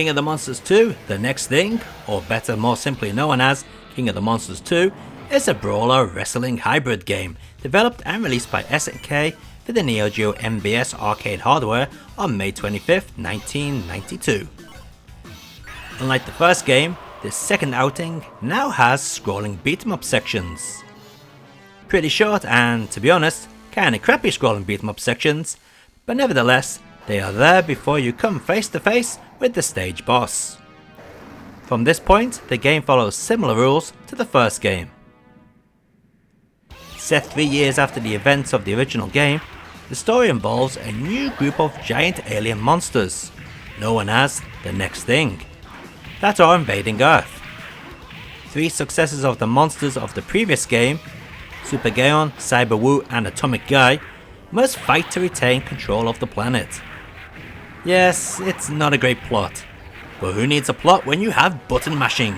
King of the Monsters 2, The Next Thing, or better more simply known as King of the Monsters 2, is a brawler wrestling hybrid game developed and released by SNK for the Neo Geo MBS arcade hardware on May 25th, 1992. Unlike the first game, this second outing now has scrolling beat-em-up sections. Pretty short and, to be honest, kinda crappy scrolling beat-em-up sections, but nevertheless, they are there before you come face to face with the stage boss. From this point, the game follows similar rules to the first game. Set 3 years after the events of the original game, the story involves a new group of giant alien monsters, known as the Next Thing, that are invading Earth. 3 successors of the monsters of the previous game, Super Gaon, Cyber Wu and Atomic Guy, must fight to retain control of the planet. Yes, it's not a great plot, but who needs a plot when you have button mashing?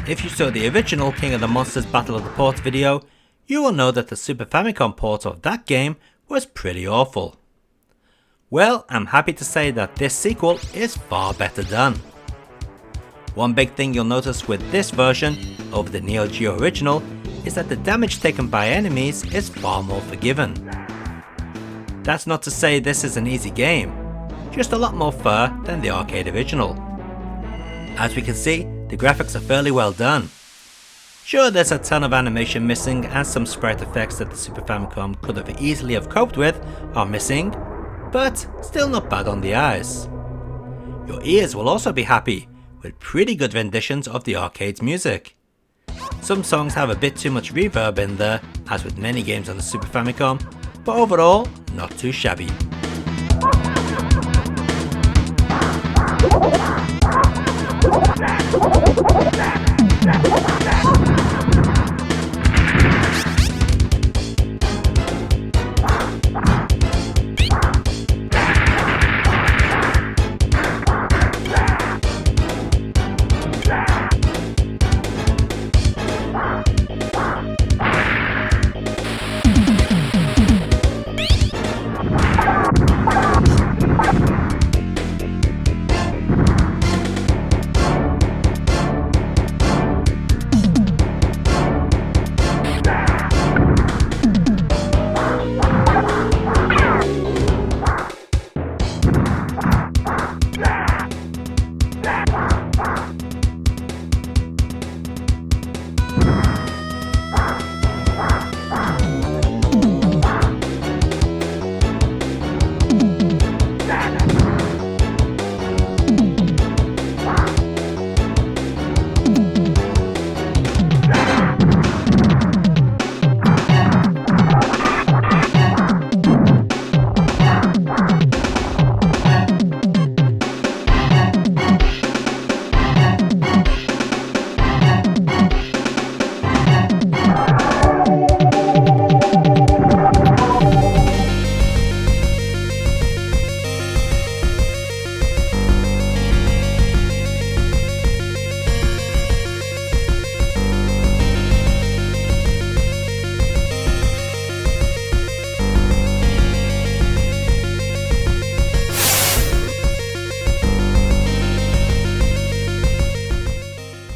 If you saw the original King of the Monsters Battle of the Ports video, you will know that the Super Famicom port of that game was pretty awful. Well, I'm happy to say that this sequel is far better done. One big thing you'll notice with this version over the Neo Geo original is that the damage taken by enemies is far more forgiven. That's not to say this is an easy game, just a lot more fair than the arcade original. As we can see, the graphics are fairly well done. Sure, there's a ton of animation missing and some sprite effects that the Super Famicom could have easily have coped with are missing, but still not bad on the eyes. Your ears will also be happy with pretty good renditions of the arcade's music. Some songs have a bit too much reverb in there, as with many games on the Super Famicom, but overall, not too shabby.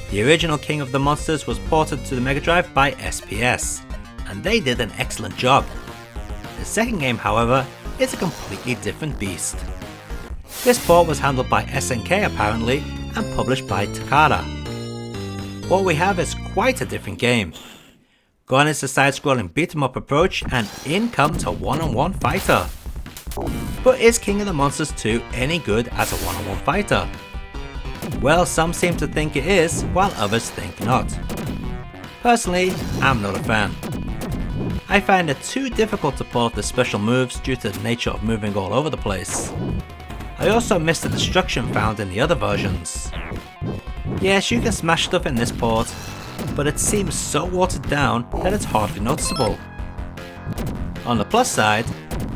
The original King of the Monsters was ported to the Mega Drive by SPS, and they did an excellent job. The second game, however, is a completely different beast. This port was handled by SNK apparently, and published by Takara. What we have is quite a different game. Gone is the side-scrolling beat-em-up approach, and in comes a one-on-one fighter. But is King of the Monsters 2 any good as a one-on-one fighter? Well, some seem to think it is, while others think not. Personally, I'm not a fan. I find it too difficult to pull off the special moves due to the nature of moving all over the place. I also miss the destruction found in the other versions. Yes, you can smash stuff in this port, but it seems so watered down that it's hardly noticeable. On the plus side,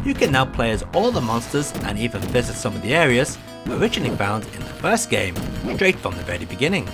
you can now play as all the monsters and even visit some of the areas originally found in the first game, straight from the very beginning.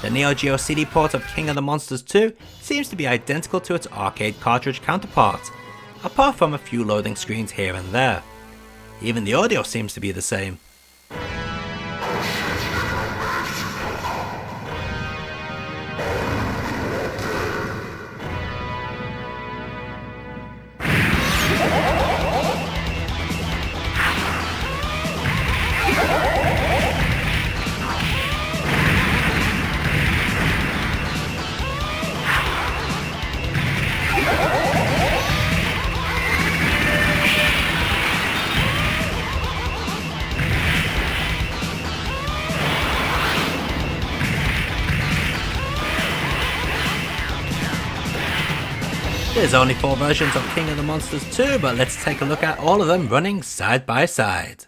The Neo Geo CD port of King of the Monsters 2 seems to be identical to its arcade cartridge counterpart, apart from a few loading screens here and there. Even the audio seems to be the same. There's only 4 versions of King of the Monsters 2, but let's take a look at all of them running side by side.